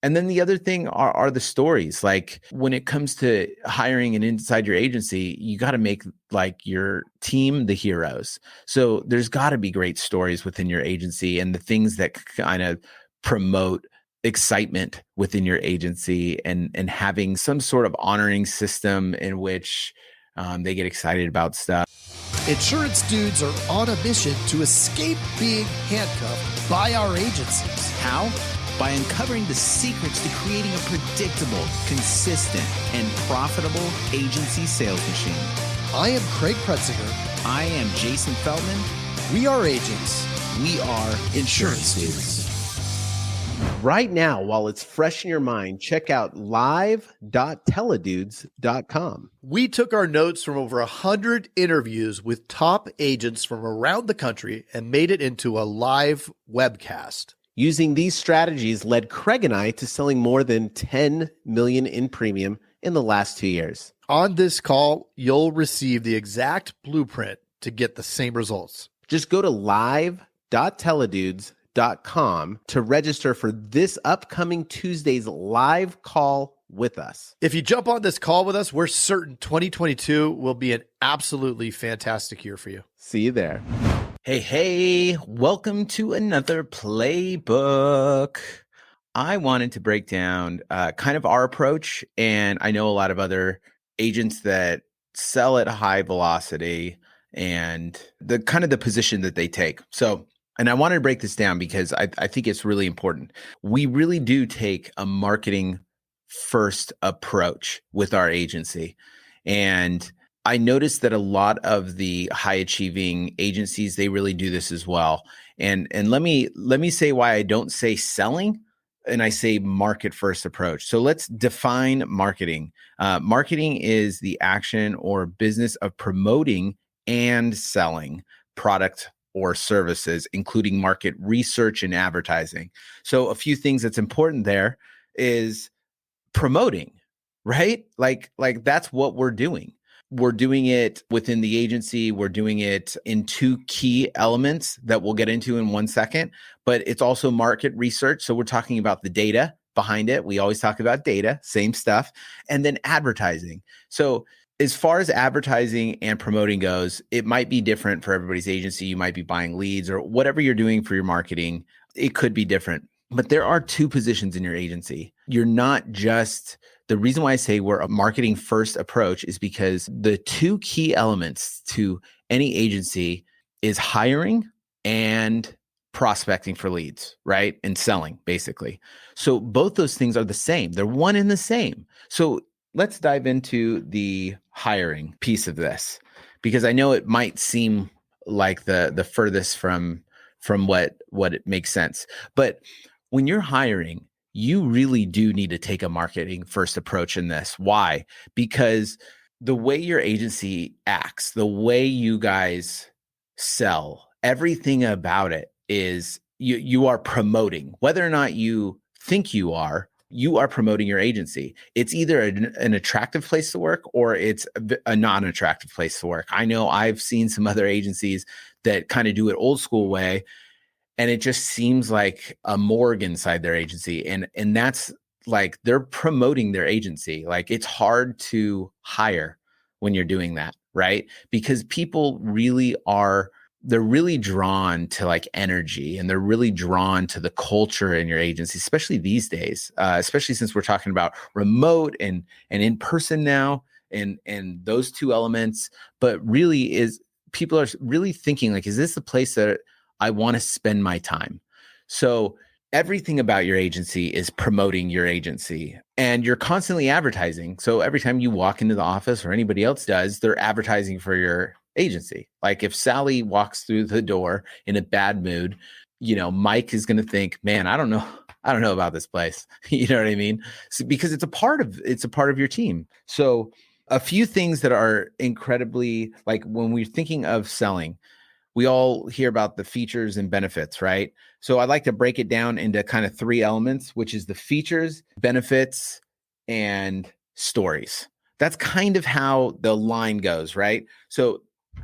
And then the other thing are the stories. Like when it comes to hiring and inside your agency, you got to make like your team the heroes. So there's got to be great stories within your agency and the things that kind of promote excitement within your agency and having some sort of honoring system in which they get excited about stuff. Insurance dudes are on a mission to escape being handcuffed by our agencies. How? By uncovering the secrets to creating a predictable, consistent, and profitable agency sales machine. I am Craig Pretzinger. I am Jason Feldman. We are agents. We are insurance dudes. Right now, while it's fresh in your mind, check out live.teledudes.com. We took our notes from over 100 interviews with top agents from around the country and made it into a live webcast. Using these strategies led Craig and I to selling more than $10 million in premium in the last 2 years. On this call, you'll receive the exact blueprint to get the same results. Just go to live.teledudes.com to register for this upcoming Tuesday's live call with us. If you jump on this call with us, we're certain 2022 will be an absolutely fantastic year for you. See you there. Hey, welcome to another Playbook. I wanted to break down kind of our approach, and I know a lot of other agents that sell at high velocity and the kind of the position that they take. So, and I wanted to break this down because I think it's really important. We really do take a marketing first approach with our agency. And I noticed that a lot of the high achieving agencies, they really do this as well. And let me say why I don't say selling and I say market first approach. So let's define marketing. Marketing is the action or business of promoting and selling product or services, including market research and advertising. So a few things that's important there is promoting, right? Like that's what we're doing. We're doing it within the agency. We're doing it in two key elements that we'll get into in 1 second, but it's also market research. So we're talking about the data behind it. We always talk about data, same stuff, and then advertising. So as far as advertising and promoting goes, it might be different for everybody's agency. You might be buying leads or whatever you're doing for your marketing. It could be different, but there are two positions in your agency. You're not just the reason why I say we're a marketing first approach is because the two key elements to any agency is hiring and prospecting for leads, right? And selling, basically. So both those things are the same. They're one and the same. So let's dive into the hiring piece of this, because I know it might seem like the furthest from what it makes sense. But when you're hiring, you really do need to take a marketing first approach in this. Why? Because the way your agency acts, the way you guys sell, everything about it is you are promoting. Whether or not you think you are promoting your agency. It's either an attractive place to work or it's a non-attractive place to work. I know I've seen some other agencies that kind of do it old school way, and it just seems like a morgue inside their agency. And that's like, they're promoting their agency. Like, it's hard to hire when you're doing that, right? Because people they're really drawn to like energy, and they're really drawn to the culture in your agency, especially these days, especially since we're talking about remote and in person now and those two elements. But really people are really thinking like, is this the place that I want to spend my time? So everything about your agency is promoting your agency, and you're constantly advertising. So every time you walk into the office or anybody else does, they're advertising for your agency. Like if Sally walks through the door in a bad mood, Mike is going to think, man, I don't know about this place. You know what I mean? So, because it's a part of your team. So a few things that are incredibly, like when we're thinking of selling, we all hear about the features and benefits, right? So I'd like to break it down into kind of three elements, which is the features, benefits, and stories. That's kind of how the line goes, right? So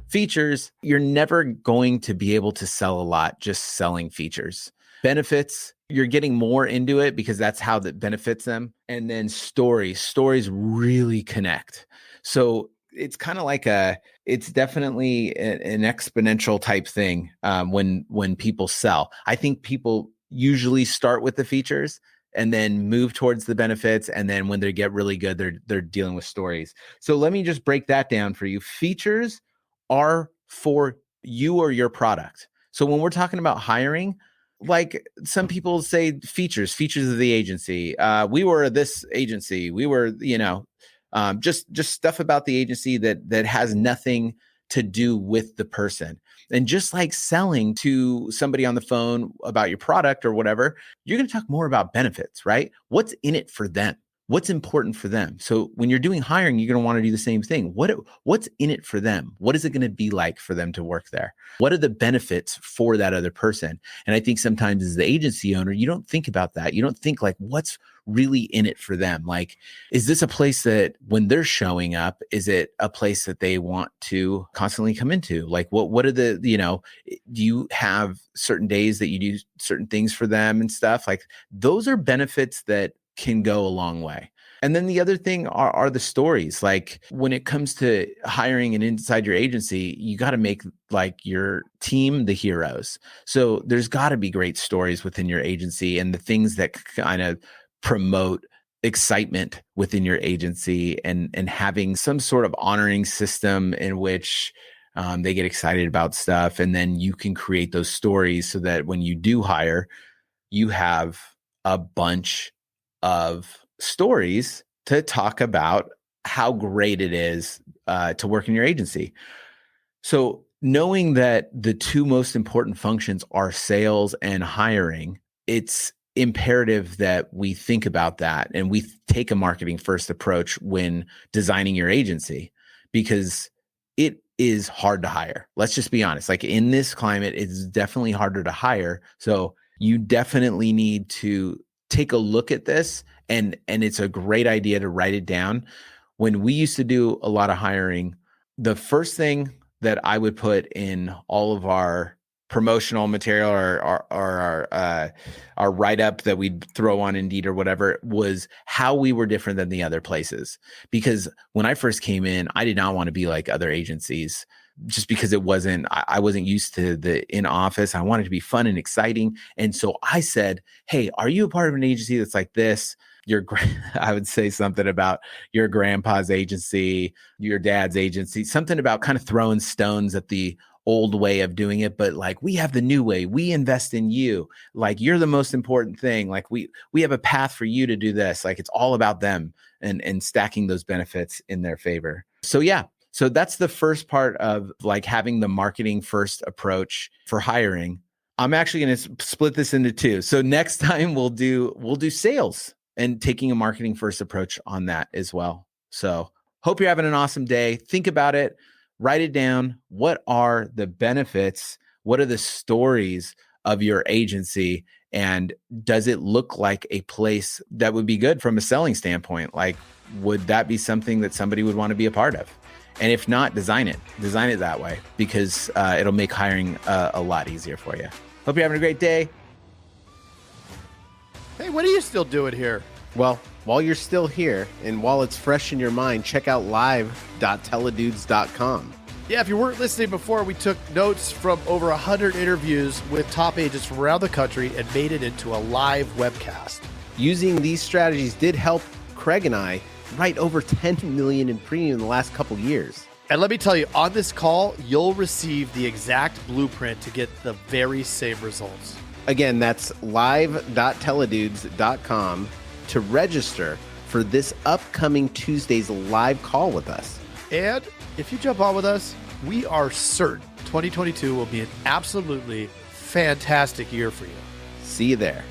features, you're never going to be able to sell a lot just selling features. Benefits, you're getting more into it because that's how that benefits them. And then stories really connect. So it's kind of like it's definitely an exponential type thing when people sell. I think people usually start with the features and then move towards the benefits. And then when they get really good, they're dealing with stories. So let me just break that down for you. Features are for you or your product. So when we're talking about hiring, like some people say features of the agency. We were this agency. We were, just stuff about the agency that has nothing to do with the person. And just like selling to somebody on the phone about your product or whatever, you're going to talk more about benefits, right? What's in it for them? What's important for them? So when you're doing hiring, you're going to want to do the same thing. What's in it for them? What is it going to be like for them to work there? What are the benefits for that other person? And I think sometimes as the agency owner, you don't think about that. You don't think like, what's really in it for them? Like, is this a place that when they're showing up, is it a place that they want to constantly come into? Like, what are the, do you have certain days that you do certain things for them and stuff? Like those are benefits that can go a long way. And then the other thing are the stories. Like when it comes to hiring and inside your agency, you got to make like your team the heroes. So there's got to be great stories within your agency and the things that kind of promote excitement within your agency and having some sort of honoring system in which they get excited about stuff. And then you can create those stories so that when you do hire, you have a bunch of stories to talk about how great it is to work in your agency. So knowing that the two most important functions are sales and hiring, it's imperative that we think about that and we take a marketing first approach when designing your agency, because it is hard to hire. Let's just be honest. Like in this climate, it's definitely harder to hire. So you definitely need to take a look at this, and it's a great idea to write it down. When we used to do a lot of hiring, the first thing that I would put in all of our promotional material or our write-up that we'd throw on Indeed or whatever was how we were different than the other places. Because when I first came in, I did not want to be like other agencies, just because I wasn't used to the in office. I wanted to be fun and exciting. And so I said, hey, are you a part of an agency that's like this? I would say something about your grandpa's agency, your dad's agency, something about kind of throwing stones at the old way of doing it. But like, we have the new way. We invest in you. Like, you're the most important thing. Like we have a path for you to do this. Like, it's all about them and stacking those benefits in their favor. So yeah. So that's the first part of like having the marketing first approach for hiring. I'm actually going to split this into two. So next time we'll do sales and taking a marketing first approach on that as well. So hope you're having an awesome day. Think about it, write it down. What are the benefits? What are the stories of your agency? And does it look like a place that would be good from a selling standpoint? Like, would that be something that somebody would want to be a part of? And if not, design it that way, because it'll make hiring a lot easier for you. Hope you're having a great day. Hey, what are you still doing here? Well, while you're still here and while it's fresh in your mind, check out live.teledudes.com. Yeah, if you weren't listening before, we took notes from over 100 interviews with top agents from around the country and made it into a live webcast. Using these strategies did help Craig and I write over 10 million in premium in the last couple years. And let me tell you, on this call, you'll receive the exact blueprint to get the very same results. Again, that's live.teledudes.com to register for this upcoming Tuesday's live call with us. And if you jump on with us, we are certain 2022 will be an absolutely fantastic year for you. See you there.